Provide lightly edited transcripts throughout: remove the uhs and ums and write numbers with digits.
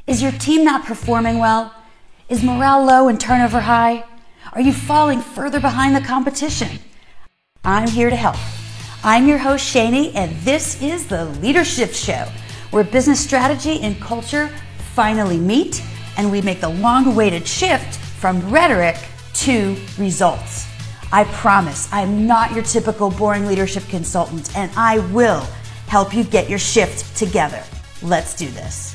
Is your team not performing well? Is morale low and turnover high? Are you falling further behind the competition? I'm here to help. I'm your host, Shani, and this is the Leadership Show, where business strategy and culture finally meet, and we make the long-awaited shift from rhetoric to results. I promise I'm not your typical boring leadership consultant, and I will help you get your shift together. Let's do this.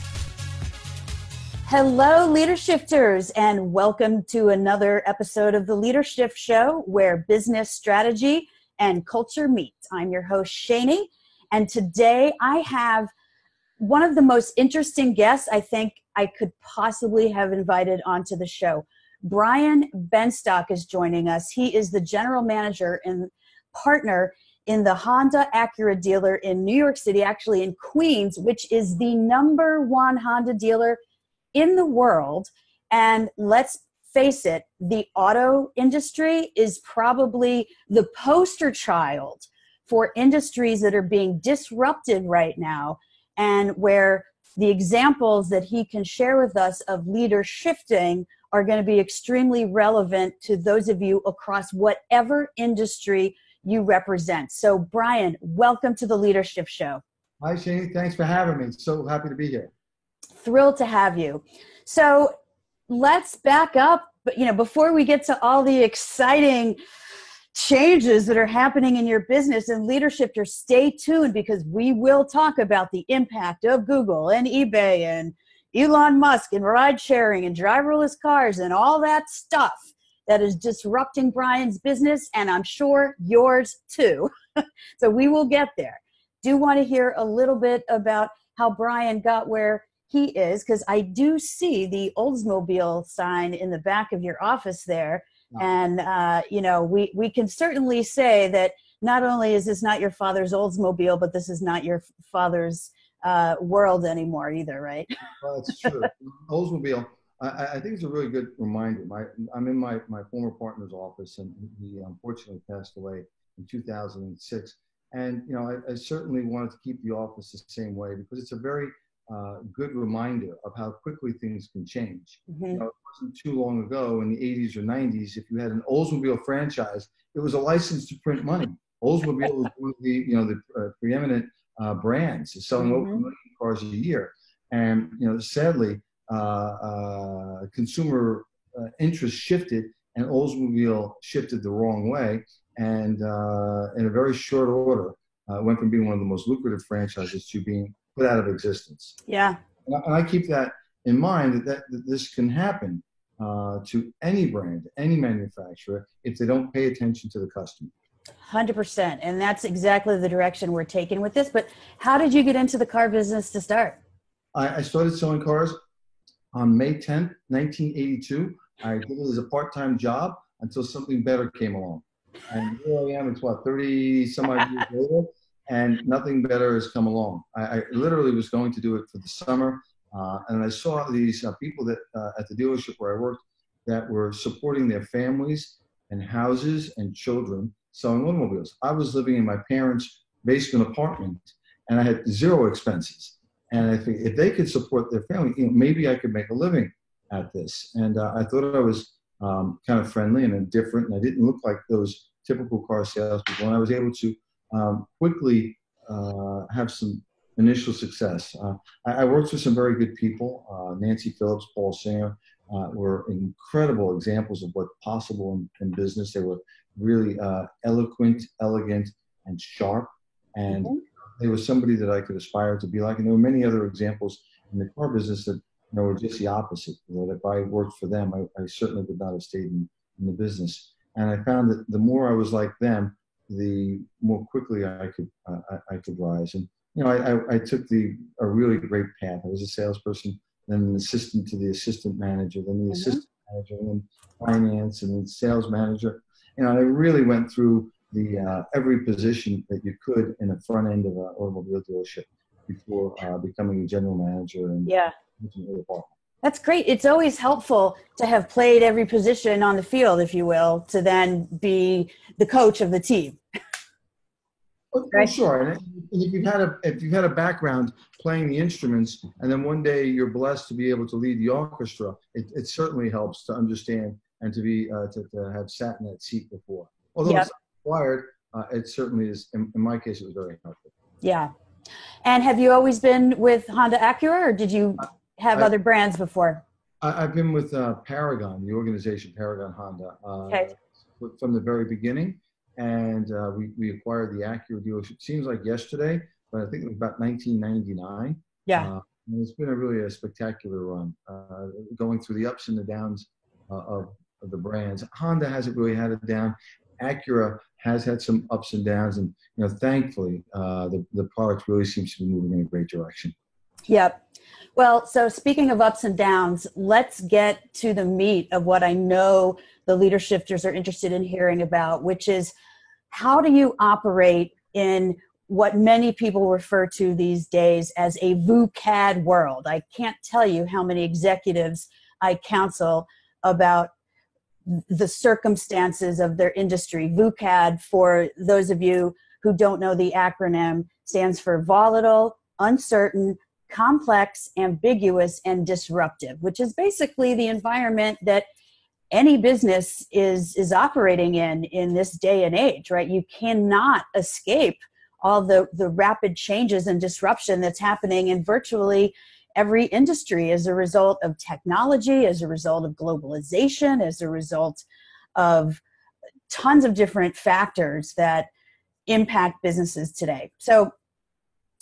Hello, Leadershifters, and welcome to another episode of the Leadership Show, where business strategy and culture meet. I'm your host, Shani, and today I have one of the most interesting guests I think I could possibly have invited onto the show. Brian Benstock is joining us. He is the general manager and partner in the Honda Acura dealer in New York City, actually in Queens, which is the #1 Honda dealer in the world. And let's face it, the auto industry is probably the poster child for industries that are being disrupted right now, and where the examples that he can share with us of leader shifting are going to be extremely relevant to those of you across whatever industry you represent. So Brian, welcome to the Leadership Show. Hi, Shani. Thanks for having me. So happy to be here. Thrilled to have you. So let's back up, but before we get to all the exciting changes that are happening in your business and leadership, stay tuned, because we will talk about the impact of Google and eBay and Elon Musk and ride sharing and driverless cars and all that stuff that is disrupting Brian's business, and I'm sure yours too. So we will get there. Do want to hear a little bit about how Brian got where he is, because I do see the Oldsmobile sign in the back of your office there. And, we can certainly say that not only is this not your father's Oldsmobile, but this is not your father's world anymore either, right? Well, that's true. Oldsmobile, I think it's a really good reminder. I'm in my former partner's office, and he unfortunately passed away in 2006. And, I certainly wanted to keep the office the same way, because it's a very good reminder of how quickly things can change. Mm-hmm. It wasn't too long ago in the 80s or 90s, if you had an Oldsmobile franchise, it was a license to print money. Oldsmobile was one of the preeminent brands, selling over 1 million cars a year. And, sadly, consumer interest shifted, and Oldsmobile shifted the wrong way. And in a very short order, went from being one of the most lucrative franchises to being put out of existence. Yeah. And I keep that in mind, that this can happen to any brand, any manufacturer, if they don't pay attention to the customer. 100%. And that's exactly the direction we're taking with this. But how did you get into the car business to start? I started selling cars on May 10th, 1982. I did it as a part-time job until something better came along. And here I am, it's 30 some odd years later, and nothing better has come along. I literally was going to do it for the summer, and I saw these people that at the dealership where I worked that were supporting their families and houses and children selling automobiles. I was living in my parents' basement apartment, and I had zero expenses. And I think if they could support their family, maybe I could make a living at this. And I thought I was kind of friendly and different, and I didn't look like those typical car salespeople. And I was able to quickly have some initial success. I worked with some very good people. Nancy Phillips, Paul Singer were incredible examples of what's possible in business. They were really eloquent, elegant, and sharp. And they were somebody that I could aspire to be like. And there were many other examples in the car business that were just the opposite. That if I worked for them, I certainly would not have stayed in the business. And I found that the more I was like them, the more quickly I could rise. And I took a really great path. I was a salesperson, then an assistant to the assistant manager, then the assistant manager, and then finance, and then sales manager. I really went through the every position that you could in the front end of an automobile dealership before becoming a general manager and That's great. It's always helpful to have played every position on the field, if you will, to then be the coach of the team. Oh, sure. And if you've had a background playing the instruments, and then one day you're blessed to be able to lead the orchestra, it certainly helps to understand and to be to have sat in that seat before. Although Yep. it's not required, it certainly is. In my case, it was very helpful. Yeah. And have you always been with Honda Acura, or did you have I, other brands before? I've been with Paragon, the organization Paragon Honda, Okay. from the very beginning, and we acquired the Acura dealership. Seems like yesterday, but I think it was about 1999. Yeah. And it's been really a spectacular run, going through the ups and the downs of the brands. Honda hasn't really had it down. Acura has had some ups and downs, and thankfully, the product really seems to be moving in a great direction. Yep. Well, so speaking of ups and downs, let's get to the meat of what I know the leader shifters are interested in hearing about, which is how do you operate in what many people refer to these days as a VUCAD world? I can't tell you how many executives I counsel about the circumstances of their industry. VUCAD, for those of you who don't know the acronym, stands for volatile, uncertain, complex, ambiguous, and disruptive, which is basically the environment that any business is operating in this day and age, right? You cannot escape all the rapid changes and disruption that's happening in virtually every industry as a result of technology, as a result of globalization, as a result of tons of different factors that impact businesses today. So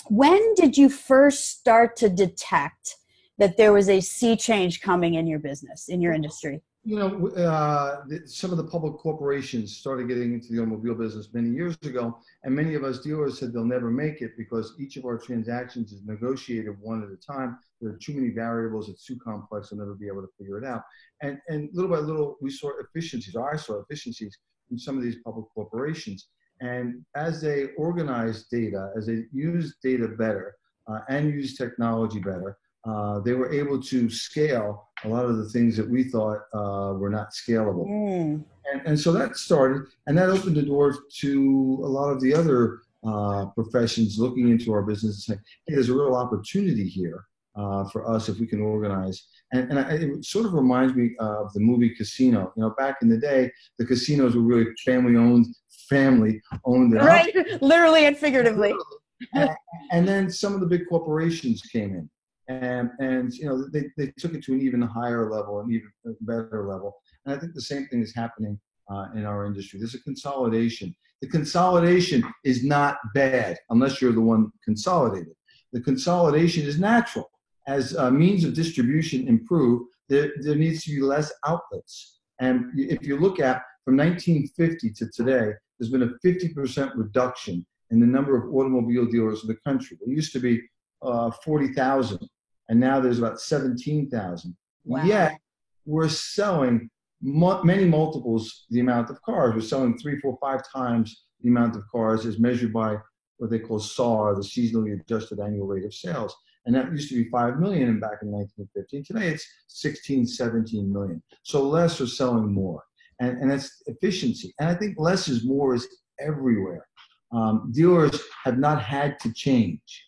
when did you first start to detect that there was a sea change coming in your business, in your industry? Some of the public corporations started getting into the automobile business many years ago, and many of us dealers said they'll never make it because each of our transactions is negotiated one at a time. There are too many variables, it's too complex, we'll never be able to figure it out. And little by little, we saw efficiencies, or I saw efficiencies in some of these public corporations. And as they organized data, as they used data better and used technology better, they were able to scale a lot of the things that we thought were not scalable. And so that started, and that opened the door to a lot of the other professions looking into our business and saying, hey, there's a real opportunity here for us if we can organize. And it sort of reminds me of the movie Casino. Back in the day, the casinos were really family-owned. Right, literally and figuratively. And then some of the big corporations came in. And they took it to an even higher level, an even better level. And I think the same thing is happening in our industry. There's a consolidation. The consolidation is not bad unless you're the one consolidated. The consolidation is natural. As means of distribution improve, there needs to be less outlets. And if you look at from 1950 to today, there's been a 50% reduction in the number of automobile dealers in the country. There used to be 40,000. And now there's about 17,000. Wow. Yet we're selling many multiples the amount of cars. We're selling 3, 4, 5 times the amount of cars as measured by what they call SAR, the seasonally adjusted annual rate of sales. And that used to be 5 million back in 1950. Today it's 16, 17 million. So less are selling more. And that's efficiency. And I think less is more is everywhere. Dealers have not had to change.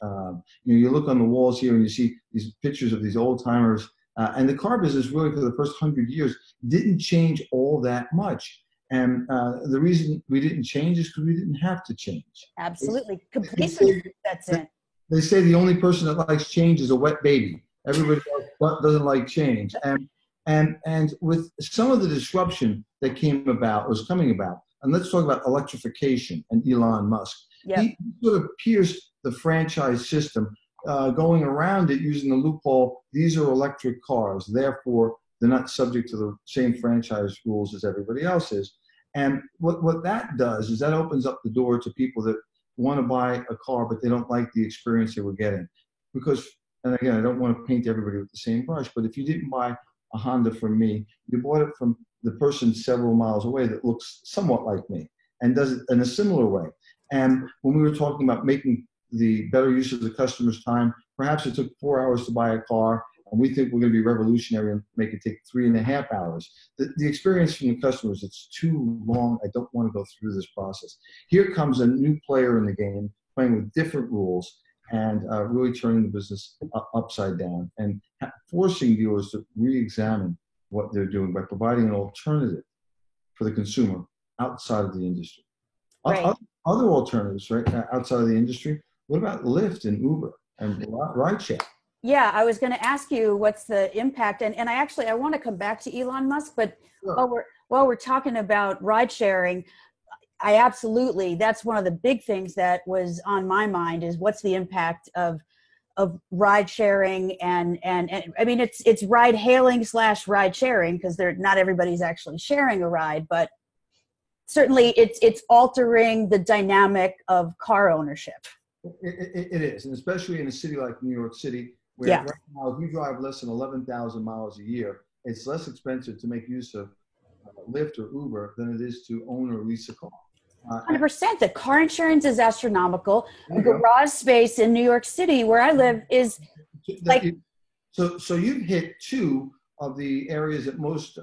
You look on the walls here and you see these pictures of these old timers, and the car business really for the first 100 years didn't change all that much. And the reason we didn't change is because we didn't have to change. Absolutely. Complacency sets in. They say the only person that likes change is a wet baby. Everybody else doesn't like change. And with some of the disruption that was coming about, and let's talk about electrification and Elon Musk. Yep. He sort of pierced the franchise system, going around it using the loophole, these are electric cars, therefore they're not subject to the same franchise rules as everybody else is. And what that does is that opens up the door to people that want to buy a car, but they don't like the experience they were getting. Because, and again, I don't want to paint everybody with the same brush, but if you didn't buy a Honda from me, you bought it from the person several miles away that looks somewhat like me and does it in a similar way. And when we were talking about making the better use of the customer's time, perhaps it took 4 hours to buy a car and we think we're going to be revolutionary and make it take 3.5 hours. The experience from the customers, it's too long. I don't want to go through this process. Here comes a new player in the game, playing with different rules and really turning the business upside down and forcing dealers to re-examine what they're doing by providing an alternative for the consumer outside of the industry. Right. Other alternatives, right, outside of the industry. What about Lyft and Uber and rideshare? Yeah, I was going to ask you what's the impact, and I want to come back to Elon Musk, but sure. while we're talking about ride sharing, that's one of the big things that was on my mind is what's the impact of ride sharing and I mean it's ride hailing / ride sharing because not everybody's actually sharing a ride, but certainly it's altering the dynamic of car ownership. It is, and especially in a city like New York City, where right now if you drive less than 11,000 miles a year, it's less expensive to make use of Lyft or Uber than it is to own or lease a car. 100%. The car insurance is astronomical. The garage space in New York City, where I live, is like. So you've hit two of the areas that most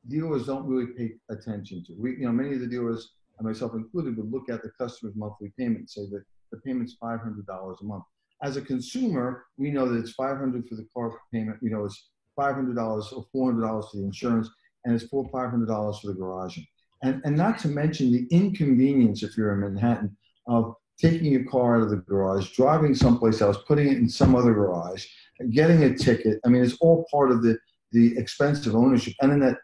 dealers don't really pay attention to. Many of the dealers, and myself included, would look at the customer's monthly payment and say that the payment's $500 a month. As a consumer, we know that it's $500 for the car payment. We know it's $500 or $400 for the insurance, and it's $500 for the garaging. And not to mention the inconvenience, if you're in Manhattan, of taking your car out of the garage, driving someplace else, putting it in some other garage, getting a ticket. I mean, it's all part of the expense of ownership. And then that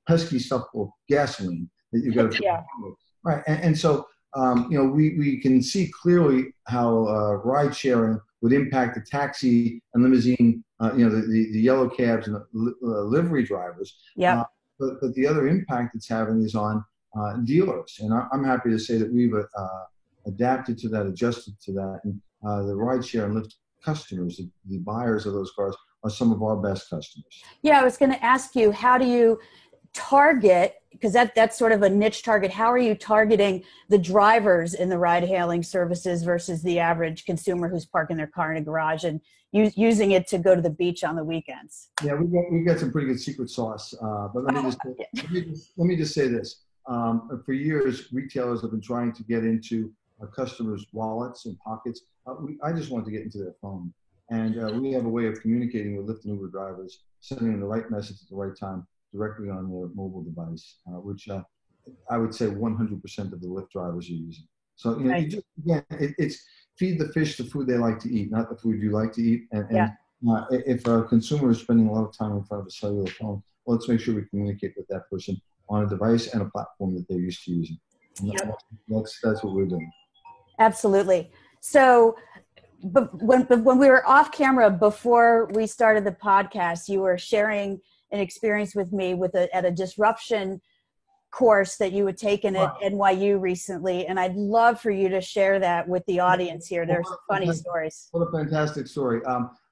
pesky stuff called gasoline that you've got to put with. Right. And so, we can see clearly how ride sharing would impact the taxi and limousine, the yellow cabs and the livery drivers. Yeah. But the other impact it's having is on dealers. And I'm happy to say that we've adapted to that, adjusted to that. And the rideshare and Lyft customers, the buyers of those cars, are some of our best customers. Yeah, I was going to ask you, how do you target, because that's sort of a niche target, how are you targeting the drivers in the ride-hailing services versus the average consumer who's parking their car in a garage and using it to go to the beach on the weekends? Yeah, we've got some pretty good secret sauce. But let me just say this. For years, retailers have been trying to get into customers' wallets and pockets. I just wanted to get into their phone. And we have a way of communicating with Lyft and Uber drivers, sending them the right message at the right time directly on their mobile device, which I would say 100% of the Lyft drivers are using. So, it's feed the fish the food they like to eat, not the food you like to eat. If a consumer is spending a lot of time in front of a cellular phone, well, let's make sure we communicate with that person on a device and a platform that they're used to using. That's what we're doing. Absolutely. So, but when we were off camera before we started the podcast, you were sharing an experience with me at a disruption course that you had taken at NYU recently, and I'd love for you to share that with the audience here. There's funny stories. What a fantastic story.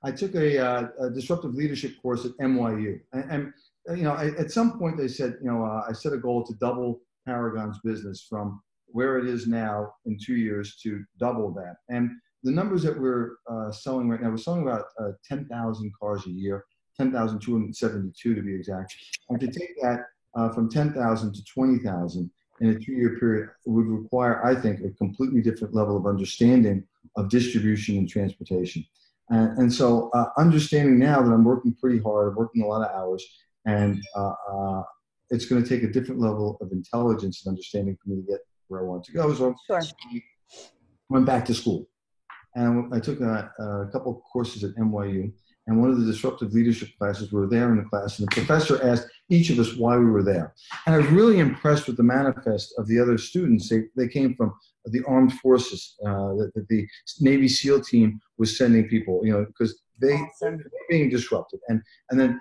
I took a disruptive leadership course at NYU, and at some point they said, I set a goal to double Paragon's business from where it is now in 2 years to double that. And the numbers that we're selling right now, we're selling about 10,000 cars a year, 10,272 to be exact. And to take that from 10,000 to 20,000 in a 2-year period would require, I think, a completely different level of understanding of distribution and transportation. And so understanding now that I'm working pretty hard, I'm working a lot of hours, and it's going to take a different level of intelligence and understanding for me to get where I want to go. So I went back to school. And I took a couple of courses at NYU, and one of the disruptive leadership classes, we were there in the class, and the professor asked each of us why we were there. And I was really impressed with the manifest of the other students. They came from the armed forces, that the Navy SEAL team was sending people, because they were being disrupted. And then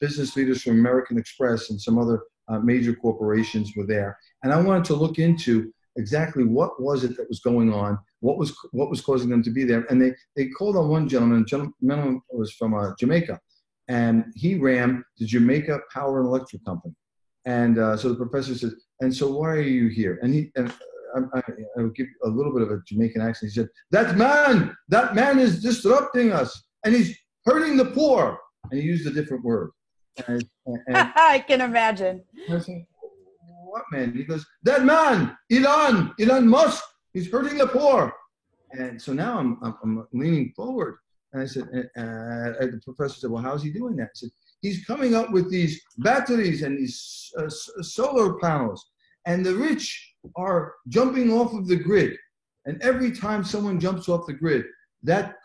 business leaders from American Express and some other major corporations were there. And I wanted to look into exactly what was it that was going on, what was causing them to be there. And they called on one gentleman. The gentleman was from Jamaica, and he ran the Jamaica Power and Electric Company. And so the professor said, and so why are you here? And I would give a little bit of a Jamaican accent. He said, that man is disrupting us, and he's hurting the poor. And he used a different word. And I can imagine. I said, what man? He goes, that man, Elon Musk, he's hurting the poor. And so now I'm leaning forward. And I said, the professor said, well, how's he doing that? I said, he's coming up with these batteries and these solar panels. And the rich are jumping off of the grid. And every time someone jumps off the grid, that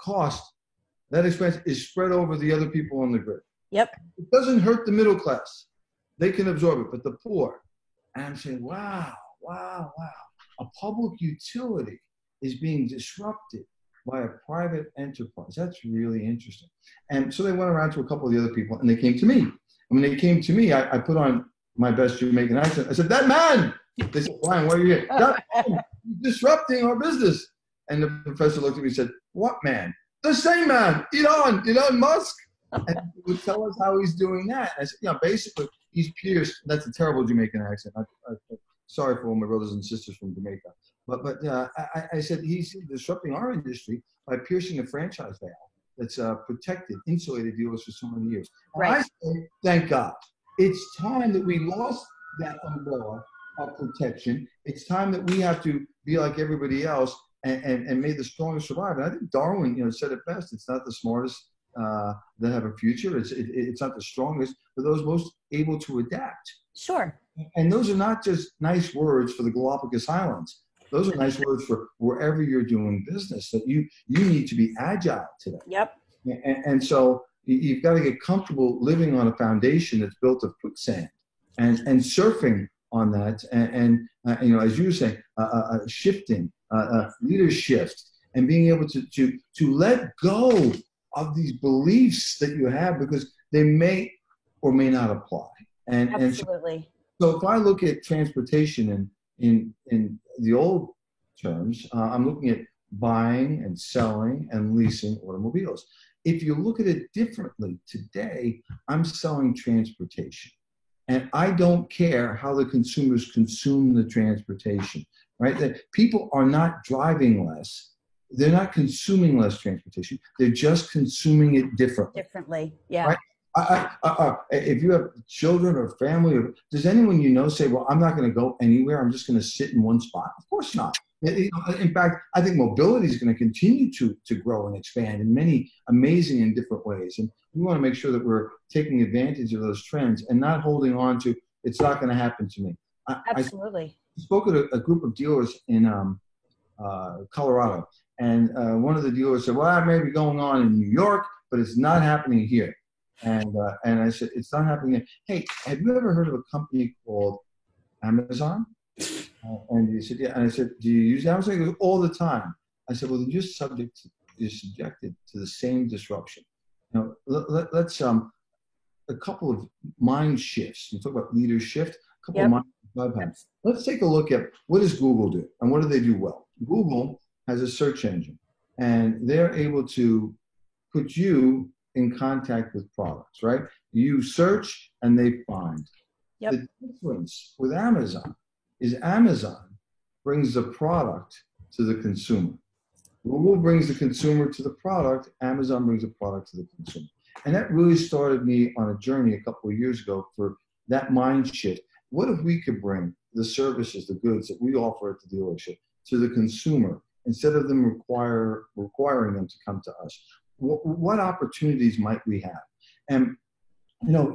expense is spread over the other people on the grid. Yep. It doesn't hurt the middle class. They can absorb it, but the poor. And I'm saying, wow. A public utility is being disrupted by a private enterprise. That's really interesting. And so they went around to a couple of the other people, and they came to me. And when they came to me, I put on my best Jamaican accent. I said, that man! They said, Brian, why are you here? That man, he's disrupting our business. And the professor looked at me and said, what man? The same man, Elon Musk. And he would tell us how he's doing that. I said, basically, he's pierced. That's a terrible Jamaican accent. Sorry for all my brothers and sisters from Jamaica. But I said he's disrupting our industry by piercing a franchise valve that's protected, insulated dealers for so many years. Right. I say, thank God. It's time that we lost that umbrella of protection. It's time that we have to be like everybody else and may the strongest survive. And I think Darwin, said it best. It's not the smartest that have a future. It's not the strongest, but those most able to adapt. Sure. And those are not just nice words for the Galapagos Islands. Those are nice words for wherever you're doing business, that you need to be agile today. Yep. And so you've got to get comfortable living on a foundation that's built of quicksand and surfing on that. And as you were saying, shifting, leadership, and being able to let go of these beliefs that you have because they may or may not apply. Absolutely. So if I look at transportation in the old terms, I'm looking at buying and selling and leasing automobiles. If you look at it differently today, I'm selling transportation. And I don't care how the consumers consume the transportation, right? That people are not driving less. They're not consuming less transportation. They're just consuming it differently. Yeah. Right? If you have children or family, does anyone say, well, I'm not going to go anywhere. I'm just going to sit in one spot? Of course not. In fact, I think mobility is going to continue to grow and expand in many amazing and different ways. And we want to make sure that we're taking advantage of those trends and not holding on to, it's not going to happen to me. Absolutely. I spoke at a group of dealers in Colorado. And one of the dealers said, well, that may be going on in New York, but it's not happening here. And I said, it's not happening here. Hey, have you ever heard of a company called Amazon? And he said, yeah. And I said, do you use Amazon? He goes, all the time. I said, well, then you're subjected to the same disruption. Let's a couple of mind shifts. You talk about leadership, a couple of mind shifts. Let's take a look at what does Google do and what do they do well. Google has a search engine, and they're able to put you in contact with products, right? You search and they find. Yep. The difference with Amazon is Amazon brings the product to the consumer. Google brings the consumer to the product. Amazon brings the product to the consumer. And that really started me on a journey a couple of years ago for that mind shift. What if we could bring the services, the goods that we offer at the dealership to the consumer instead of them requiring them to come to us? What opportunities might we have? And,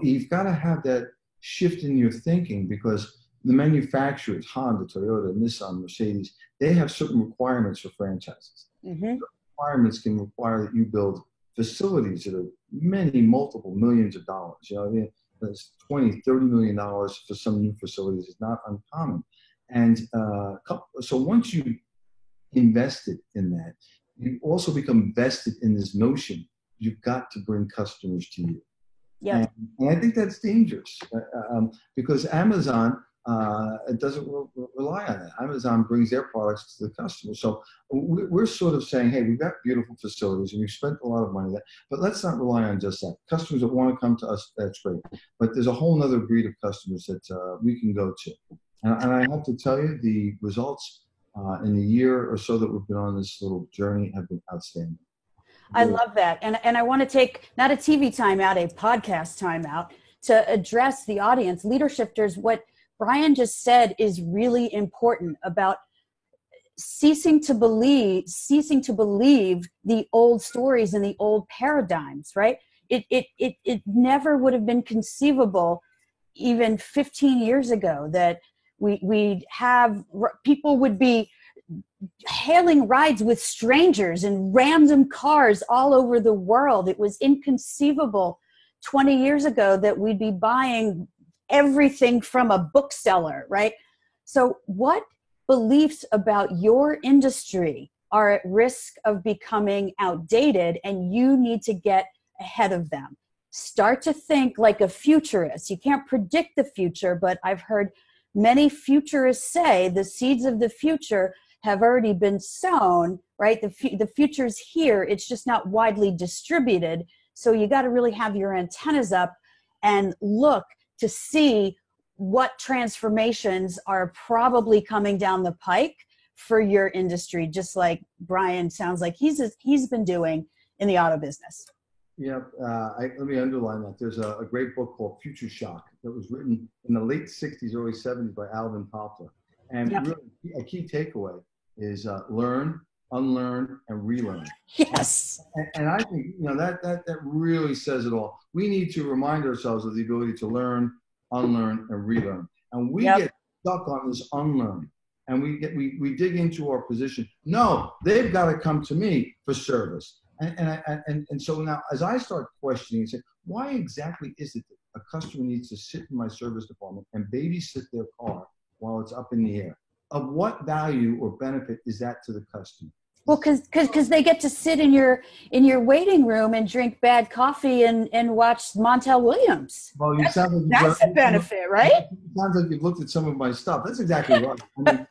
you've got to have that shift in your thinking because the manufacturers, Honda, Toyota, Nissan, Mercedes, they have certain requirements for franchises. Mm-hmm. The requirements can require that you build facilities that are multiple millions of dollars. That's $20, $30 million for some new facilities is not uncommon. And so once you invested in that, you also become vested in this notion you've got to bring customers to you. Yeah, and I think that's dangerous because Amazon doesn't rely on that. Amazon brings their products to the customer. So we're sort of saying, hey, we've got beautiful facilities and we've spent a lot of money there, but let's not rely on just that. Customers that want to come to us, that's great. But there's a whole other breed of customers that we can go to. And I have to tell you, the results in the year or so that we've been on this little journey have been outstanding. I love that. And I want to take not a TV timeout, a podcast timeout to address the audience. Leader Shifters, what Brian just said is really important about ceasing to believe the old stories and the old paradigms, right? It never would have been conceivable even 15 years ago that we'd have people would be hailing rides with strangers in random cars all over the world. It was inconceivable 20 years ago that we'd be buying everything from a bookseller, right? So what beliefs about your industry are at risk of becoming outdated and you need to get ahead of them? Start to think like a futurist. You can't predict the future, but I've heard many futurists say the seeds of the future have already been sown, right? The future's here. It's just not widely distributed. So you got to really have your antennas up and look to see what transformations are probably coming down the pike for your industry, just like Brian sounds like he's been doing in the auto business. Yeah, let me underline that. There's a great book called Future Shock that was written in the late 60s, early 70s by Alvin Toffler. And really, a key takeaway is learn, unlearn, and relearn. Yes. And I think that really says it all. We need to remind ourselves of the ability to learn, unlearn, and relearn. And we get stuck on this unlearn. And we dig into our position. No, they've got to come to me for service. And so now, as I start questioning and say, why exactly is it that a customer needs to sit in my service department and babysit their car while it's up in the air? Of what value or benefit is that to the customer? Well, because they get to sit in your waiting room and drink bad coffee and watch Montel Williams. Well, that's a benefit, right? It sounds like you've looked at some of my stuff. That's exactly right.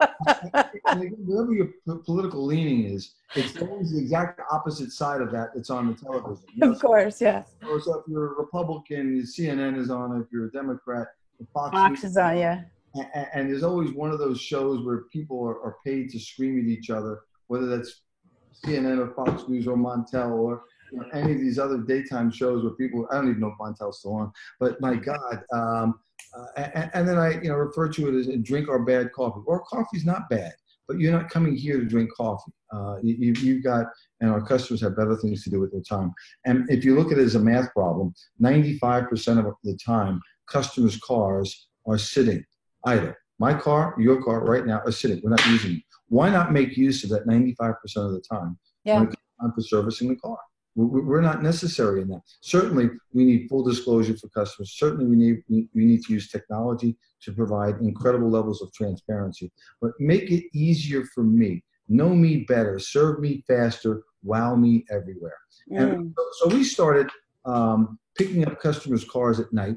I mean, whatever your political leaning is, it's always the exact opposite side of that that's on the television. Of course, yeah. So if you're a Republican, CNN is on. If you're a Democrat, Fox is on, yeah. And there's always one of those shows where people are paid to scream at each other, whether that's CNN or Fox News or Montel or any of these other daytime shows where people, I don't even know if Montel's still on, but my God. And then I refer to it as drink our bad coffee. Or coffee's not bad, but you're not coming here to drink coffee. You've got, and our customers have better things to do with their time. And if you look at it as a math problem, 95% of the time, customers' cars are sitting idle. My car, your car right now are sitting. We're not using it. Why not make use of that 95% of the time when it comes time for servicing the car? We're not necessary in that. Certainly, we need full disclosure for customers. Certainly, we need to use technology to provide incredible levels of transparency. But make it easier for me. Know me better. Serve me faster. Wow me everywhere. And so we started picking up customers' cars at night.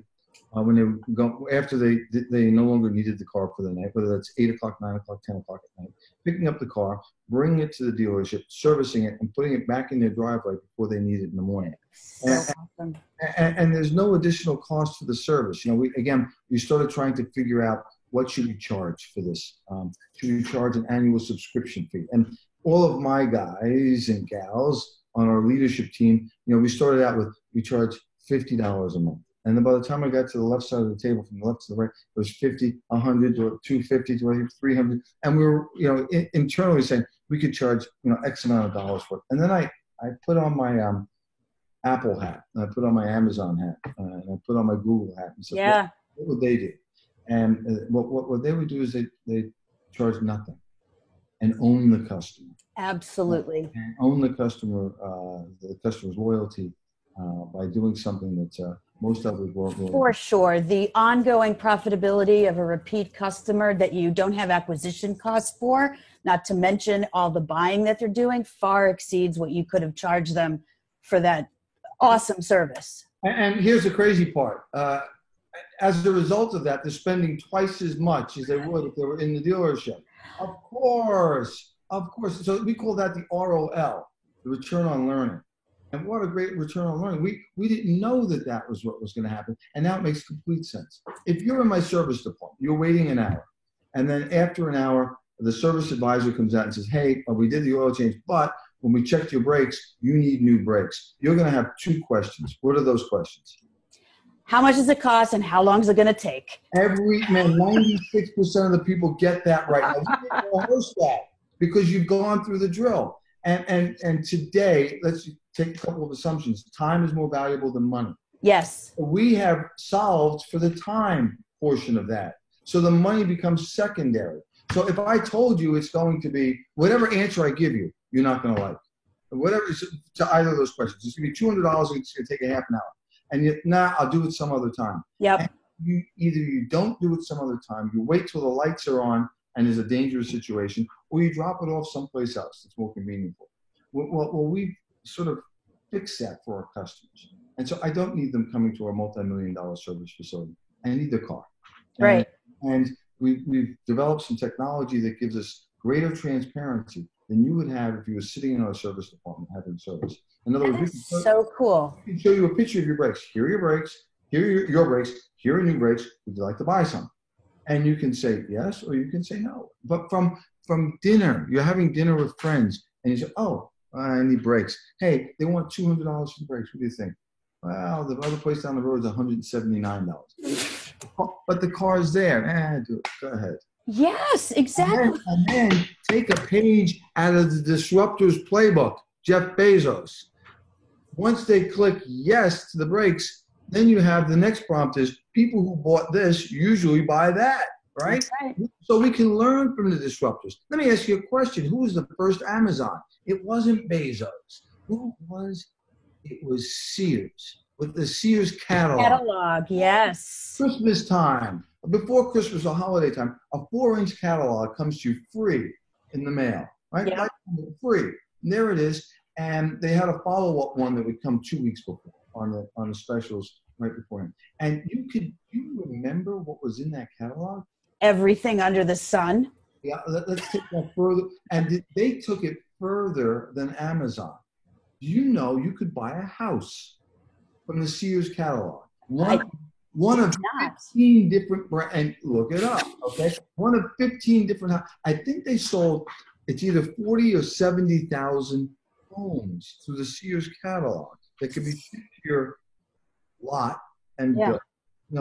When they go after they no longer needed the car for the night, whether that's 8 o'clock, 9 o'clock, 10 o'clock at night, picking up the car, bringing it to the dealership, servicing it, and putting it back in their driveway before they need it in the morning. Awesome. And there's no additional cost for the service. We started trying to figure out what should we charge for this. Should we charge an annual subscription fee? And all of my guys and gals on our leadership team, we started out with we charge $50 a month. And then by the time I got to the left side of the table, from the left to the right, it was 50, 100, or 250, to 300. And we were, internally saying we could charge, X amount of dollars for it. And then I put on my Apple hat, and I put on my Amazon hat, and I put on my Google hat. And said, what would they do? And what they would do is they charge nothing and own the customer. Absolutely. And own the customer's loyalty by doing something that most others won't. For sure. The ongoing profitability of a repeat customer that you don't have acquisition costs for, not to mention all the buying that they're doing, far exceeds what you could have charged them for that awesome service. And here's the crazy part. As a result of that, they're spending twice as much as they would if they were in the dealership. Of course. So we call that the ROL, the return on learning. And what a great return on learning. We didn't know that was what was going to happen. And now it makes complete sense. If you're in my service department, you're waiting an hour. And then after an hour, the service advisor comes out and says, hey, we did the oil change, but when we checked your brakes, you need new brakes. You're going to have 2 questions. What are those questions? How much does it cost and how long is it going to take? 96% of the people get that right. Now, we didn't rehearse that because you've gone through the drill. And today, let's take a couple of assumptions. Time is more valuable than money. Yes. We have solved for the time portion of that. So the money becomes secondary. So if I told you it's going to be, whatever answer I give you, you're not going to like. Whatever, to either of those questions. It's going to be $200 and it's going to take a half an hour. And yet, I'll do it some other time. Yep. And either you don't do it some other time, you wait till the lights are on and there's a dangerous situation, or you drop it off someplace else that's more convenient for you. Well, we sort of fix that for our customers. And so I don't need them coming to our multi-million-dollar service facility. I need their car. Right. And we've developed some technology that gives us greater transparency than you would have if you were sitting in our service department having service. In other words, so cool. We can show you a picture of your brakes. Here are your brakes. Here are your brakes. Here are new brakes. Would you like to buy some? And you can say yes, or you can say no. But from dinner, you're having dinner with friends, and you say, oh, I need brakes. Hey, they want $200 for the brakes. What do you think? Well, the other place down the road is $179. But the car is there. Do it. Go ahead. Yes, exactly. And then take a page out of the disruptor's playbook, Jeff Bezos. Once they click yes to the brakes, then you have the next prompt is people who bought this usually buy that, right? Right. So we can learn from the disruptors. Let me ask you a question. Who was the first Amazon? It wasn't Bezos. Who was? It was Sears with the Sears catalog. Catalog, yes. Christmas time, before Christmas or holiday time, a 4-inch catalog comes to you free in the mail, right? Yeah. Free. And there it is. And they had a follow-up one that would come 2 weeks before on the specials right before him. And do you remember what was in that catalog? Everything under the sun. Yeah, let's take that further. And they took it further than Amazon. Do you know you could buy a house from the Sears catalog? One of 15 different brands, and look it up, okay? One of 15 different, I think they sold, it's either 40 or 70,000 homes through the Sears catalog that could be shipped to your lot and built.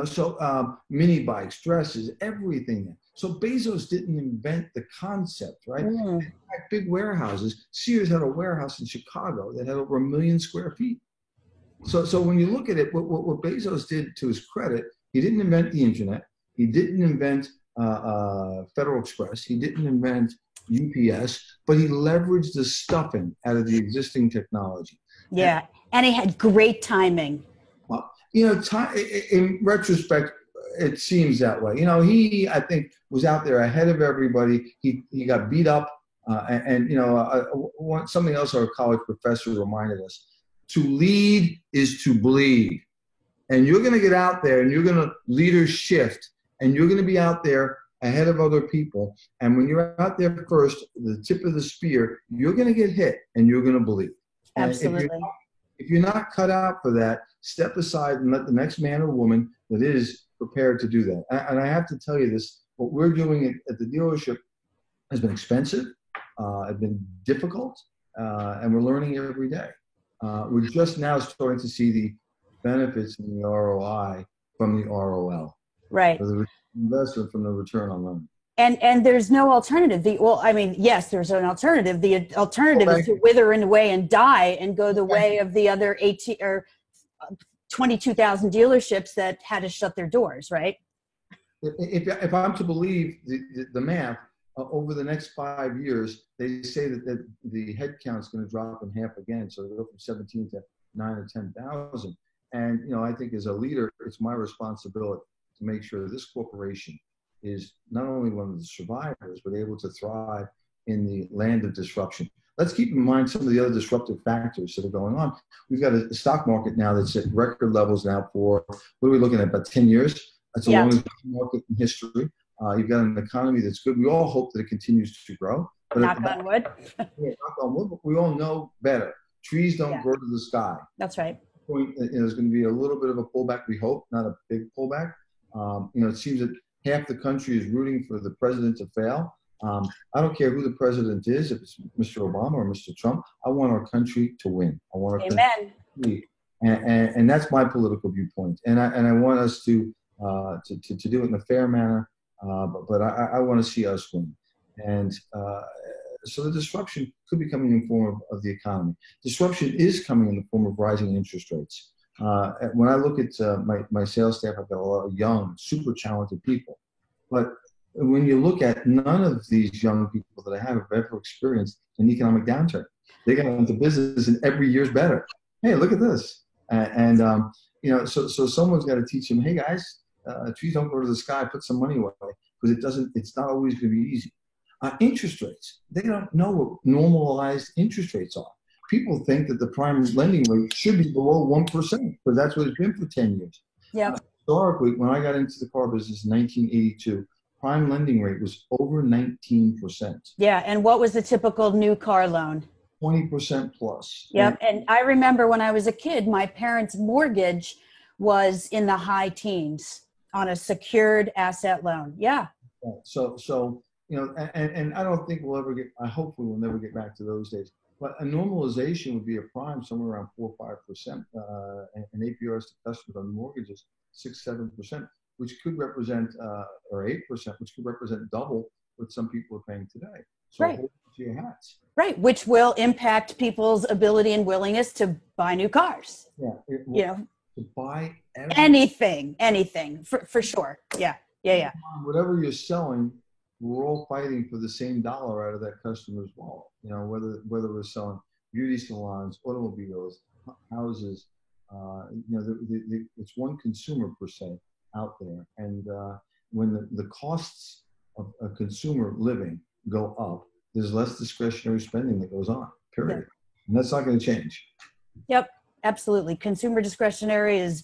So mini bikes, dresses, everything. So Bezos didn't invent the concept, right? In fact, big warehouses. Sears had a warehouse in Chicago that had over 1 million square feet. So when you look at it, what Bezos did, to his credit, he didn't invent the internet. He didn't invent Federal Express. He didn't invent UPS, but he leveraged the stuffing out of the existing technology. Yeah, and he had great timing. Well, in retrospect, it seems that way. He, I think, was out there ahead of everybody. He got beat up, something else our college professor reminded us: to lead is to bleed. And you're going to get out there, and you're going to leaders shift, and you're going to be out there ahead of other people. And when you're out there first, the tip of the spear, you're going to get hit, and you're going to bleed. Absolutely. If you're not cut out for that, step aside and let the next man or woman that is prepared to do that. And I have to tell you this, what we're doing at the dealership has been expensive, it's been difficult, and we're learning every day. We're just now starting to see the benefits in the ROI from the ROL. Right. So the investment from the return on learning. And there's no alternative. Yes, there's an alternative. The alternative is to wither away and die and go the way of the other 18 or 22,000 dealerships that had to shut their doors, right? If I'm to believe the math, over the next 5 years, they say that the head count is going to drop in half again. So they go from 17 to 9 or 10,000. And, I think as a leader, it's my responsibility to make sure this corporation is not only one of the survivors, but able to thrive in the land of disruption. Let's keep in mind some of the other disruptive factors that are going on. We've got a stock market now that's at record levels now for, what are we looking at, about 10 years? That's the longest market in history. You've got an economy that's good. We all hope that it continues to grow. But knock on wood. Knock on wood, but we all know better. Trees don't grow to the sky. That's right. There's going to be a little bit of a pullback, we hope, not a big pullback. It seems that half the country is rooting for the president to fail. I don't care who the president is, if it's Mr. Obama or Mr. Trump. I want our country to win. I want our country to lead. And that's my political viewpoint. And I want us to do it in a fair manner. But I want to see us win. And so the disruption could be coming in the form of the economy. Disruption is coming in the form of rising interest rates. When I look at my sales staff, I've got a lot of young, super talented people. But when you look at none of these young people that I have ever experienced an economic downturn. They got into business and every year's better. Hey, look at this. So someone's got to teach them, hey guys, trees don't grow to the sky, put some money away, because it's not always going to be easy. Interest rates, they don't know what normalized interest rates are. People think that the prime lending rate should be below 1%, because that's what it's been for 10 years. Yeah. Historically, when I got into the car business in 1982, prime lending rate was over 19%. Yeah, and what was the typical new car loan? 20% plus. Yep, and I remember when I was a kid, my parents' mortgage was in the high teens on a secured asset loan. Yeah. So and I don't think I hope we will never get back to those days. But a normalization would be a prime somewhere around 4 or 5%, and APRs to customers on mortgages 6-7%, which could represent or 8%, which could represent double what some people are paying today. So right. Hold on to your hats. Right, which will impact people's ability and willingness to buy new cars. Yeah, to buy anything for sure. Yeah. Whatever you're selling, we're all fighting for the same dollar out of that customer's wallet. Whether we're selling beauty salons, automobiles, houses, it's one consumer per se out there. And when the costs of a consumer living go up, there's less discretionary spending that goes on, period. Yep. And that's not going to change. Yep, absolutely. Consumer discretionary is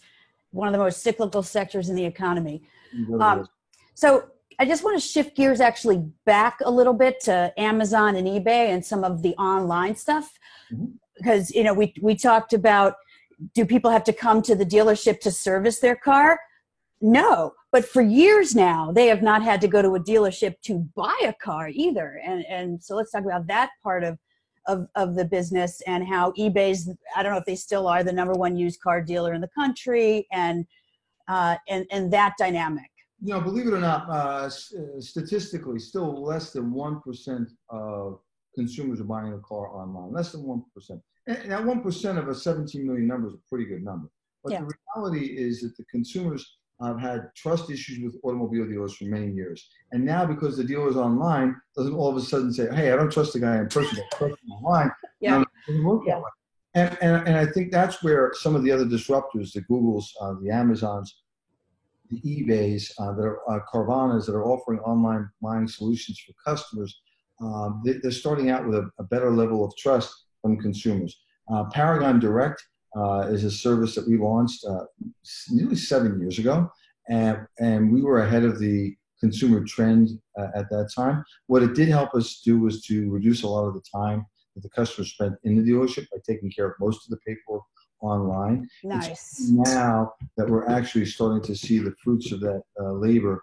one of the most cyclical sectors in the economy. So I just want to shift gears actually back a little bit to Amazon and eBay and some of the online stuff. Mm-hmm. Because, we talked about, do people have to come to the dealership to service their car? No, but for years now, they have not had to go to a dealership to buy a car either. And so let's talk about that part of the business and how eBay's, I don't know if they still are the #1 used car dealer in the country and that dynamic. Believe it or not, statistically, still less than 1% of consumers are buying a car online, less than 1%. And that 1% of a 17 million number is a pretty good number. But the reality is that the consumers have had trust issues with automobile dealers for many years. And now because the dealer's online, doesn't all of a sudden say, hey, I don't trust the guy in person, I trust him online. Yeah. It doesn't work that way. And I think that's where some of the other disruptors, the Googles, the Amazons, the eBays, that are Carvanas that are offering online buying solutions for customers, they're starting out with a better level of trust from consumers. Paragon Direct is a service that we launched nearly 7 years ago, and we were ahead of the consumer trend at that time. What it did help us do was to reduce a lot of the time that the customer spent in the dealership by taking care of most of the paperwork online. Nice. It's now that we're actually starting to see the fruits of that labor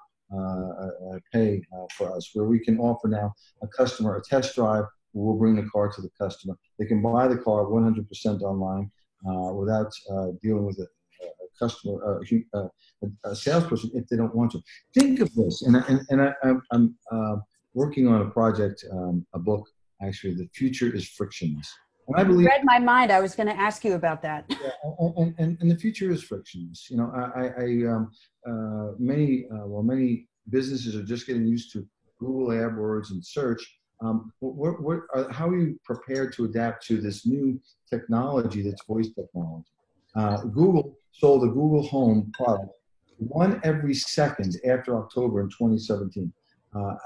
pay for us, where we can offer now a customer a test drive. We'll bring the car to the customer. They can buy the car 100% online without dealing with a customer, a salesperson, if they don't want to. Think of this, and I'm working on a project, a book, actually. The future is frictionless. And I believe, you read my mind. I was going to ask you about that. Yeah, and the future is frictionless. Many businesses are just getting used to Google AdWords and search. How are you prepared to adapt to this new technology that's voice technology? Google sold a Google Home product 1 every second after October in 2017.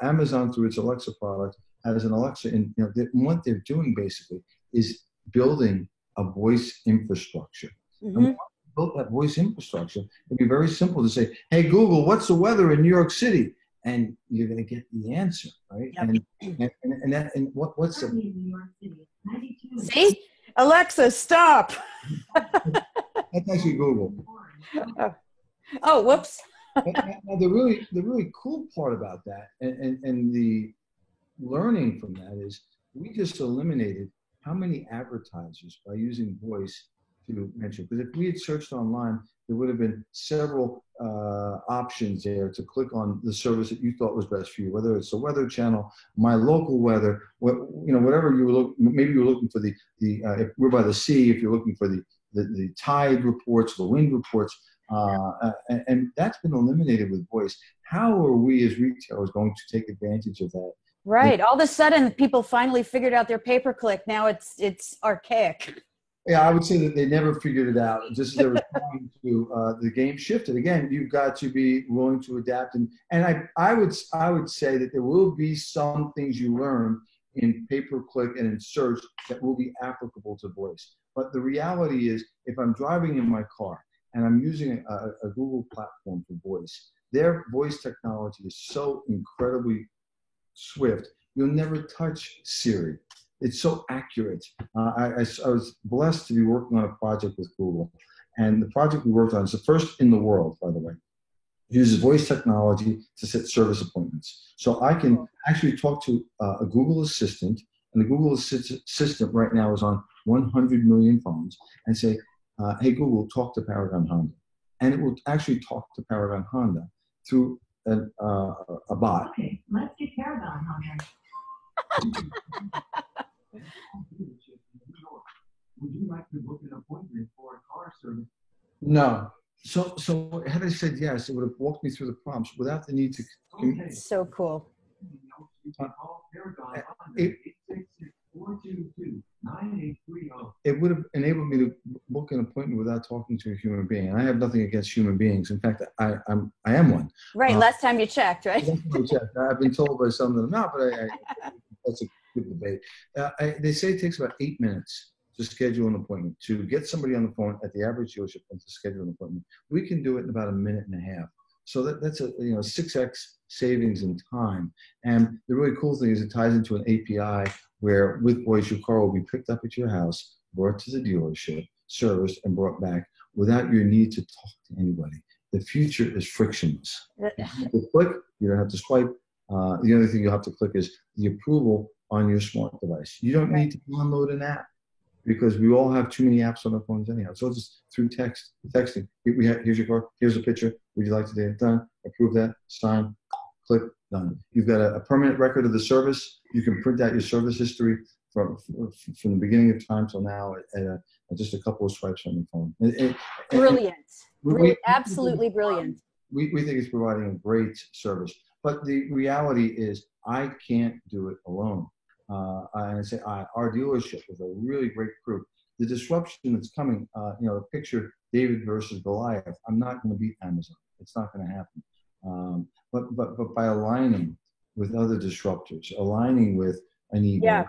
Amazon, through its Alexa product, has an Alexa, and what they're doing basically is building a voice infrastructure. Mm-hmm. And once you build that voice infrastructure, it'd be very simple to say, "Hey Google, what's the weather in New York City?" And you're going to get the answer, right? Yep. And what's the New York City? See, Alexa, stop. That's actually Google. Oh, whoops. Now the really cool part about that, and the learning from that is we just eliminated how many advertisers by using voice to mention. Because if we had searched online, there would have been several options there to click on the service that you thought was best for you, whether it's the Weather Channel, My Local Weather, whatever you were looking. Maybe you were looking for the if we're by the sea, if you're looking for the tide reports, the wind reports, and that's been eliminated with voice. How are we as retailers going to take advantage of that? Right. All of a sudden, people finally figured out their pay-per-click. Now it's archaic. Yeah, I would say that they never figured it out. Just as they were trying to, the game shifted. Again, you've got to be willing to adapt. And I would say that there will be some things you learn in pay-per-click and in search that will be applicable to voice. But the reality is, if I'm driving in my car and I'm using a Google platform for voice, their voice technology is so incredibly swift, you'll never touch Siri. It's so accurate. I was blessed to be working on a project with Google. And the project we worked on is the first in the world, by the way. It uses voice technology to set service appointments. So I can actually talk to a Google Assistant, and the Google Assistant right now is on 100 million phones, and say, hey, Google, talk to Paragon Honda. And it will actually talk to Paragon Honda through a bot. Okay, let's get Paragon Honda. Would you like to book an appointment for a car service? No. So had I said yes, it would have walked me through the prompts without the need to. Okay. So cool. You can call Paragon Honda 866-422-9830. It would have enabled me to book an appointment without talking to a human being. And I have nothing against human beings. In fact, I am one. Right. Last time you checked, right? I've been told by some that I'm not, but that's a good debate. They say it takes about 8 minutes to schedule an appointment, to get somebody on the phone at the average dealership and to schedule an appointment. We can do it in about a minute and a half. So that's a 6x savings in time. And the really cool thing is it ties into an API where with voice, your car will be picked up at your house, brought to the dealership, serviced, and brought back without your need to talk to anybody. The future is frictionless. You don't have to click, you don't have to swipe. The other thing you'll have to click is the approval on your smart device. You don't need to download an app, because we all have too many apps on our phones anyhow. So just through texting. Here's your car, here's a picture. Would you like to get it done? Approve that, sign, click, done. You've got a permanent record of the service. You can print out your service history from the beginning of time till now at just a couple of swipes on your phone. Brilliant. Absolutely brilliant. We think it's providing a great service. But the reality is I can't do it alone. And I say our dealership with a really great crew. The disruption that's coming, the picture David versus Goliath. I'm not going to beat Amazon. It's not going to happen. But by aligning with other disruptors, aligning with an eBay,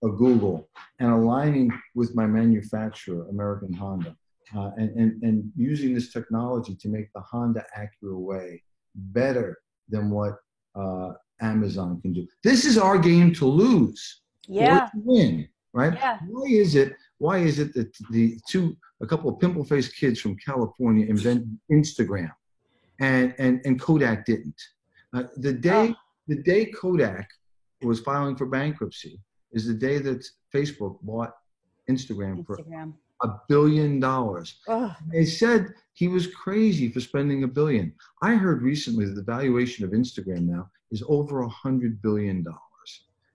a Google, and aligning with my manufacturer, American Honda, and using this technology to make the Honda Acura way better than what Amazon can do. This is our game to lose. Yeah. Or to win, right? Yeah. Why is it that a couple of pimple-faced kids from California invented Instagram and Kodak didn't? The day Kodak was filing for bankruptcy is the day that Facebook bought Instagram. For $1 billion. Oh. They said he was crazy for spending $1 billion. I heard recently that the valuation of Instagram now is over $100 billion.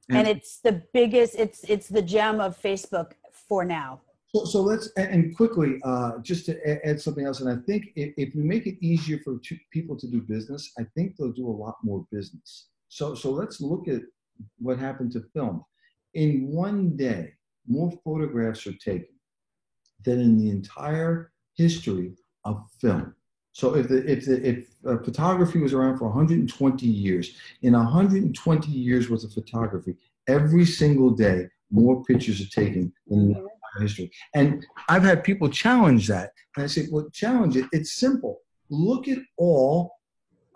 And it's the biggest, it's the gem of Facebook for now. So let's, and quickly, just to add something else, and I think if we make it easier for people to do business, I think they'll do a lot more business. So let's look at what happened to film. In one day, more photographs are taken than in the entire history of film. So if photography was around for 120 years, in 120 years worth of photography, every single day, more pictures are taken than in the entire history. And I've had people challenge that. And I say, well, challenge it. It's simple. Look at all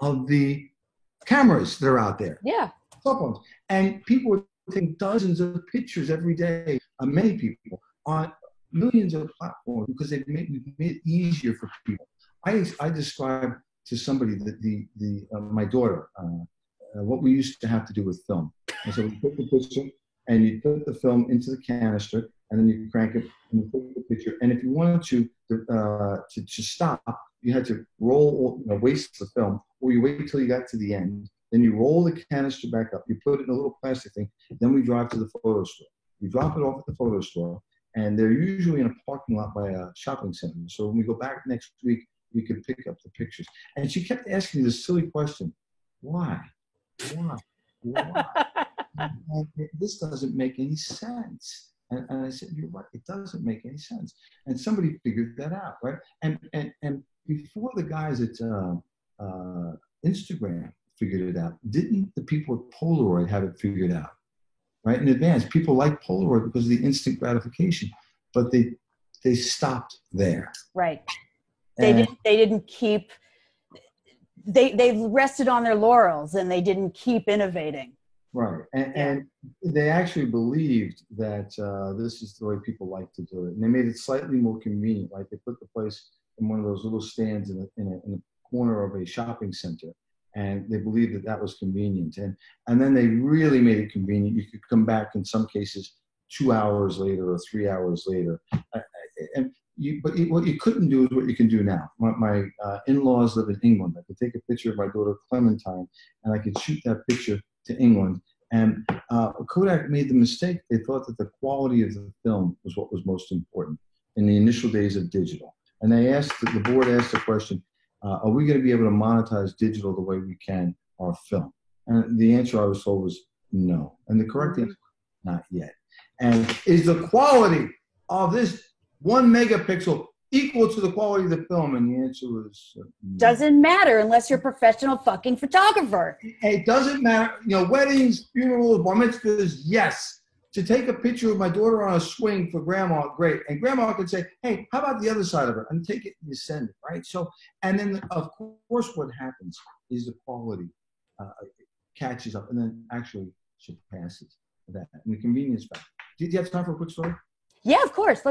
of the cameras that are out there. Yeah. Cell phones. And people are taking dozens of pictures every day, many people, on millions of platforms because they've made it easier for people. I described to somebody that my daughter, what we used to have to do with film. And so we took the picture, and you put the film into the canister, and then you crank it, and you take the picture. And if you wanted to stop, you had to roll, waste the film, or you wait till you got to the end. Then you roll the canister back up. You put it in a little plastic thing. Then we drive to the photo store. You drop it off at the photo store, and they're usually in a parking lot by a shopping center. So when we go back next week, you can pick up the pictures. And she kept asking me this silly question: why? And this doesn't make any sense. And I said, you're right, it doesn't make any sense. And somebody figured that out, right? And before the guys at Instagram figured it out, didn't the people at Polaroid have it figured out, right? In advance, people like Polaroid because of the instant gratification, but they stopped there. Right. They didn't keep. They rested on their laurels and they didn't keep innovating. Right, and they actually believed that this is the way people like to do it, and they made it slightly more convenient. Like they put the place in one of those little stands in a corner of a shopping center, and they believed that that was convenient. And then they really made it convenient. You could come back in some cases 2 hours later or 3 hours later, but what you couldn't do is what you can do now. My in-laws live in England. I could take a picture of my daughter Clementine, and I could shoot that picture to England. And Kodak made the mistake. They thought that the quality of the film was what was most important in the initial days of digital. And the board asked the question, are we going to be able to monetize digital the way we can our film? And the answer I was told was no. And the correct answer, not yet. And is the quality of this 1 megapixel equal to the quality of the film? And the answer was no. Doesn't matter unless you're a professional fucking photographer. It doesn't matter. Weddings, funerals, bar mitzvahs, yes. To take a picture of my daughter on a swing for grandma, great. And grandma could say, hey, how about the other side of her? And take it and you send it, right? So, and then of course what happens is the quality catches up and then actually surpasses that. And the convenience factor. Do you have time for a quick story? Yeah, of course.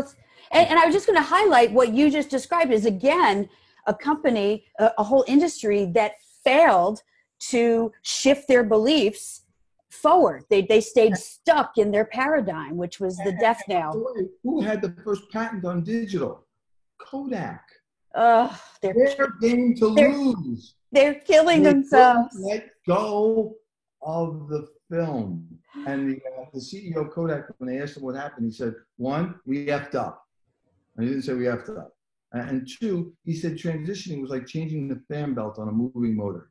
And I was just going to highlight what you just described is, again, a company, a whole industry that failed to shift their beliefs forward. They stayed stuck in their paradigm, which was the death knell. Who had the first patent on digital? Kodak. They're game to lose. They're killing themselves. Let go of the film. And the CEO of Kodak, when they asked him what happened, he said, 1, we effed up. And he didn't say we effed up. And 2, he said transitioning was like changing the fan belt on a moving motor.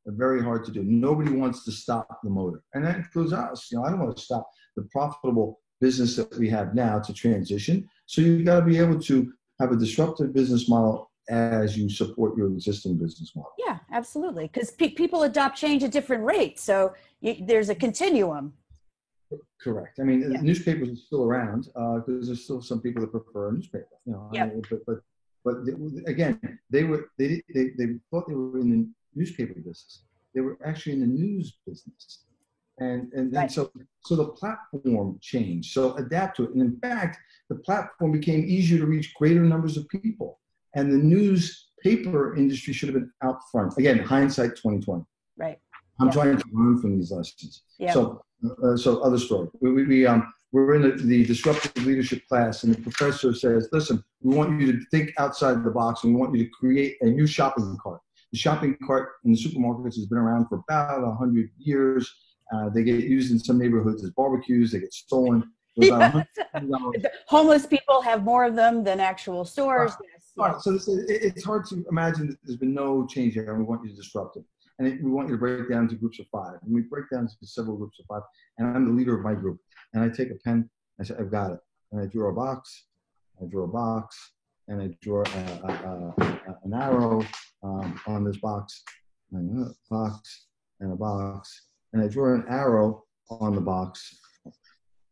Very hard to do. Nobody wants to stop the motor. And that includes us. I don't want to stop the profitable business that we have now to transition. So you've got to be able to have a disruptive business model as you support your existing business model. Yeah, absolutely. Because people adopt change at different rates. So there's a continuum. Correct. I mean, newspapers are still around because there's still some people that prefer a newspaper. But again, they thought they were in the newspaper business. They were actually in the news business, and right. so the platform changed. So adapt to it. And in fact, the platform became easier to reach greater numbers of people. And the newspaper industry should have been out front. Again, hindsight 2020. Right. I'm trying to learn from these lessons. Yeah. So other story. We're in the disruptive leadership class, and the professor says, listen, we want you to think outside the box, and we want you to create a new shopping cart. The shopping cart in the supermarkets has been around for about 100 years. They get used in some neighborhoods as barbecues. They get stolen. Homeless people have more of them than actual stores. Right. So it's hard to imagine that there's been no change here, and we want you to disrupt it. And we want you to break down into groups of 5. And we break down into several groups of 5. And I'm the leader of my group. And I take a pen. I say, I've got it. And I draw a box. I draw a box. And I draw an arrow on this box. And a box. And a box. And I draw an arrow on the box.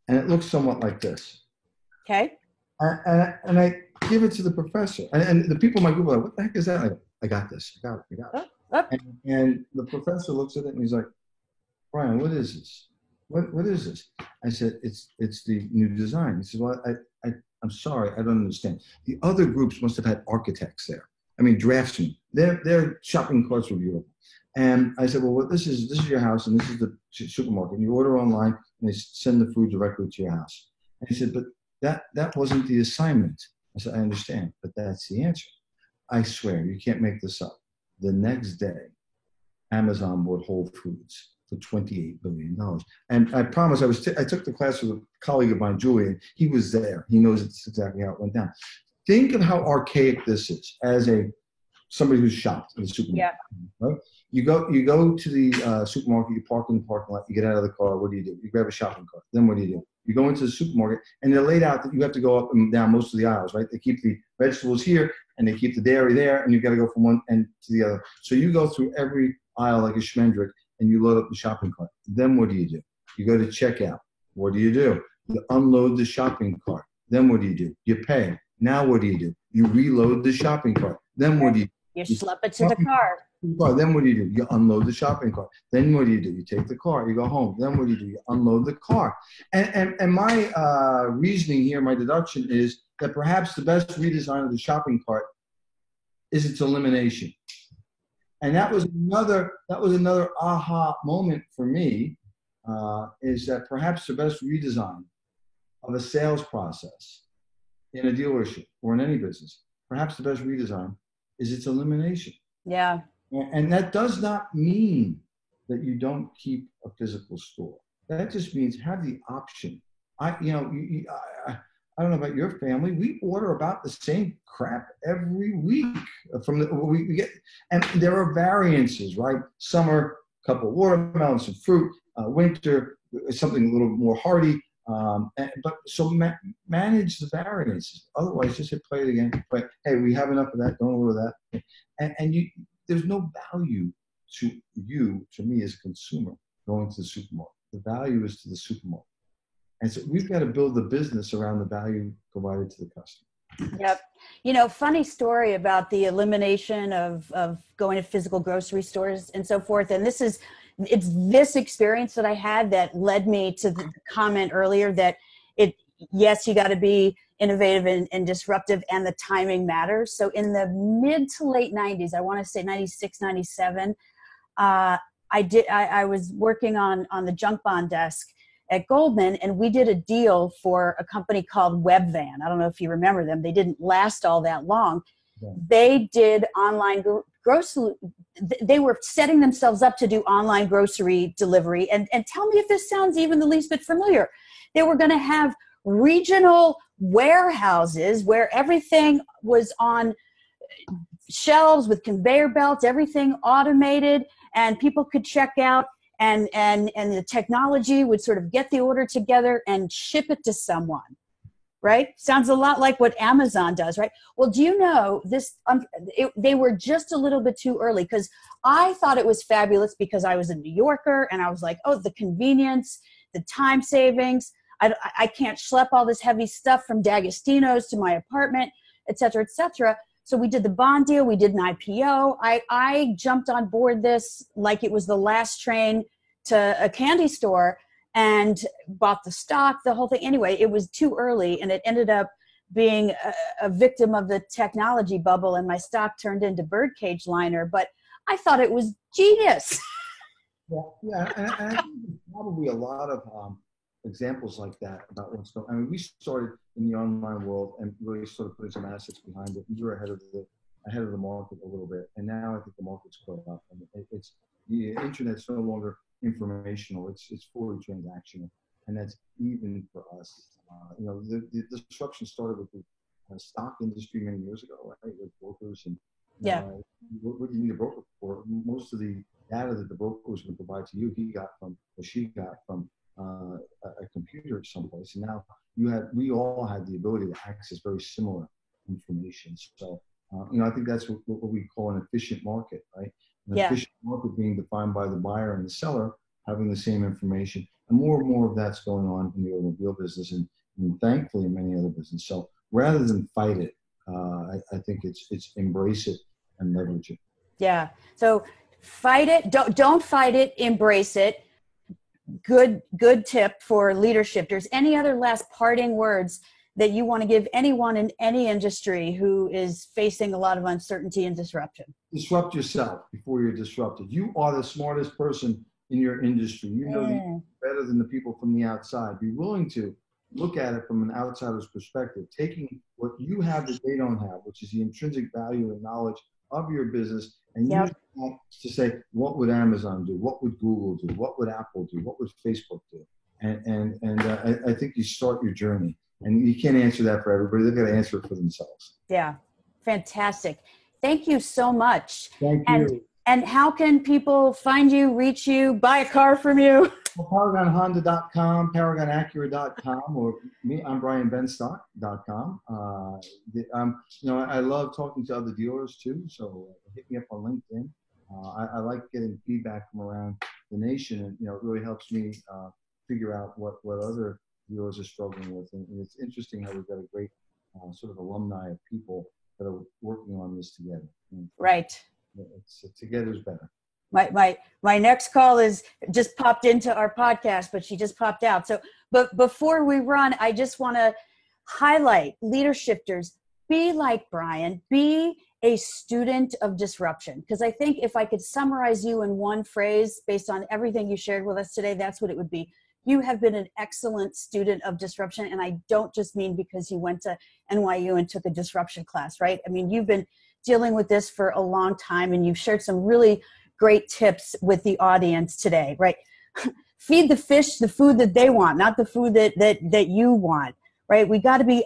And it looks somewhat like this. Okay. And I give it to the professor. And the people in my group are like, what the heck is that? I go, I got this. I got it. And the professor looks at it and he's like, Brian, what is this? What is this? I said, it's the new design. He says, well, I'm sorry, I don't understand. The other groups must have had architects there. I mean, draftsmen. Their shopping carts were beautiful. And I said, well, this is your house and this is the supermarket. You order online and they send the food directly to your house. And he said, but that wasn't the assignment. I said, I understand, but that's the answer. I swear, you can't make this up. The next day, Amazon bought Whole Foods for $28 billion. And I promise I took the class with a colleague of mine, Julian. He was there. He knows it's exactly how it went down. Think of how archaic this is as somebody who's shopped in the supermarket. Yeah. Right? You go to the supermarket, you park in the parking lot, you get out of the car, what do? You grab a shopping cart. Then what do? You go into the supermarket, and they're laid out that you have to go up and down most of the aisles, right? They keep the vegetables here, and they keep the dairy there, and you've got to go from one end to the other. So you go through every aisle like a schmendrick, and you load up the shopping cart. Then what do? You go to checkout. What do? You unload the shopping cart. Then what do? You pay. Now what do? You reload the shopping cart. Then what do? You schlep it to the car. Then what do? You unload the shopping cart. Then what do? You take the car. You go home. Then what do? You unload the car. And my reasoning here, my deduction is that perhaps the best redesign of the shopping cart is its elimination. And that was another aha moment for me, is that perhaps the best redesign of a sales process in a dealership or in any business, perhaps the best redesign is its elimination. Yeah. And that does not mean that you don't keep a physical store. That just means have the option. I don't know about your family. We order about the same crap every week from we get, and there are variances, right? Summer, a couple of watermelons, some fruit. Winter, something a little more hearty. But manage the variances. Otherwise, just hit play it again. Play. Hey, we have enough of that. Don't order that. And there's no value to me as a consumer going to the supermarket. The value is to the supermarket. And so we've got to build the business around the value provided to the customer. Yep. Funny story about the elimination of going to physical grocery stores and so forth. And it's this experience that I had that led me to the comment earlier that yes, you got to be innovative and disruptive, and the timing matters. So in the mid to late 90s, I want to say 96, 97, I was working on the junk bond desk at Goldman, and we did a deal for a company called Webvan. I don't know if you remember them. They didn't last all that long. Yeah. They did online grocery. They were setting themselves up to do online grocery delivery. And tell me if this sounds even the least bit familiar. They were going to have regional warehouses where everything was on shelves with conveyor belts, everything automated, and people could check out. And the technology would sort of get the order together and ship it to someone, right? Sounds a lot like what Amazon does, right? Well, do you know this? They were just a little bit too early, because I thought it was fabulous because I was a New Yorker and I was like, oh, the convenience, the time savings. I can't schlep all this heavy stuff from D'Agostino's to my apartment, et cetera, et cetera. So we did the bond deal. We did an IPO. I jumped on board this like it was the last train to a candy store and bought the stock, the whole thing. Anyway, it was too early, and it ended up being a victim of the technology bubble, and my stock turned into birdcage liner. But I thought it was genius. Yeah, and I think there's probably a lot of examples like that about what's going on. I mean, we started in the online world and really sort of putting some assets behind it. We were ahead of the market a little bit, and now I think the market's caught up. I mean, it's the internet's no longer informational; it's fully transactional, and that's even for us. The disruption started with the stock industry many years ago, right? With brokers and what do you need a broker for? Most of the data that the broker was going to provide to you, she got from a computer someplace, and now we all had the ability to access very similar information. So I think that's what we call an efficient market, right? An efficient market being defined by the buyer and the seller having the same information, and more of that's going on in the automobile business, and thankfully in many other businesses. So rather than fight it, I think it's embrace it and leverage it. Yeah. So fight it. Don't fight it. Embrace it. Good tip for leadership. There's any other last parting words that you want to give anyone in any industry who is facing a lot of uncertainty and disruption? Disrupt yourself before you're disrupted. You are the smartest person in your industry. You know better than the people from the outside. Be willing to look at it from an outsider's perspective, taking what you have that they don't have, which is the intrinsic value and knowledge of your business, and use that to say, what would Amazon do? What would Google do? What would Apple do? What would Facebook do? And I think you start your journey. And you can't answer that for everybody. They've got to answer it for themselves. Yeah, fantastic. Thank you so much. Thank you. And how can people find you, reach you, buy a car from you? Well, ParagonHonda.com, ParagonAcura.com, or me, I'm BrianBenstock.com. I love talking to other dealers too, so hit me up on LinkedIn. I like getting feedback from around the nation, and it really helps me figure out what other dealers are struggling with. And it's interesting how we've got a great sort of alumni of people that are working on this together. Right. Together's better. My next call is just popped into our podcast, but she just popped out. So, but before we run, I just want to highlight leadershifters. Be like Brian. Be a student of disruption. Because I think if I could summarize you in one phrase based on everything you shared with us today, that's what it would be. You have been an excellent student of disruption. And I don't just mean because you went to NYU and took a disruption class, right? I mean, you've been dealing with this for a long time, and you've shared some really great tips with the audience today, right? Feed the fish the food that they want, not the food that you want, right? We got to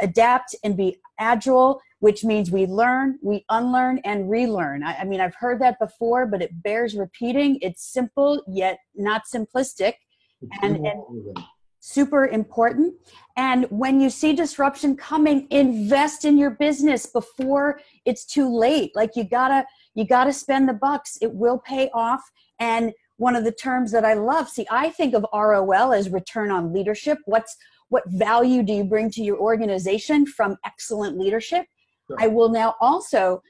adapt and be agile, which means we learn, we unlearn, and relearn. I mean, I've heard that before, but it bears repeating. It's simple, yet not simplistic, and super important. And when you see disruption coming, invest in your business before it's too late. Like you gotta spend the bucks. It will pay off. And one of the terms that I love, I think of ROL as return on leadership. What value do you bring to your organization from excellent leadership? Sure. I will now also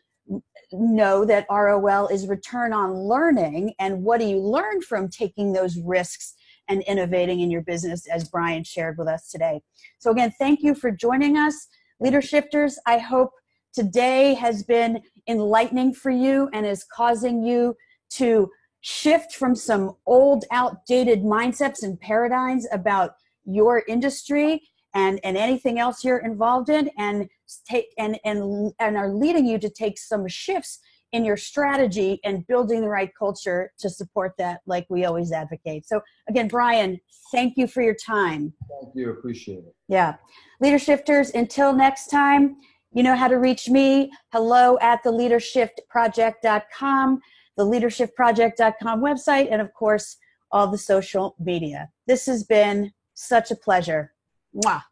know that ROL is return on learning. And what do you learn from taking those risks and innovating in your business, as Brian shared with us today. So again, thank you for joining us, Leadershifters. I hope today has been enlightening for you and is causing you to shift from some old, outdated mindsets and paradigms about your industry and anything else you're involved in, and are leading you to take some shifts in your strategy and building the right culture to support that, like we always advocate. So again, Brian, thank you for your time. Thank you. Appreciate it. Yeah. Leadershifters, until next time, you know how to reach me. hello@theleadershipproject.com, the leadershipproject.com website, and of course, all the social media. This has been such a pleasure. Mwah.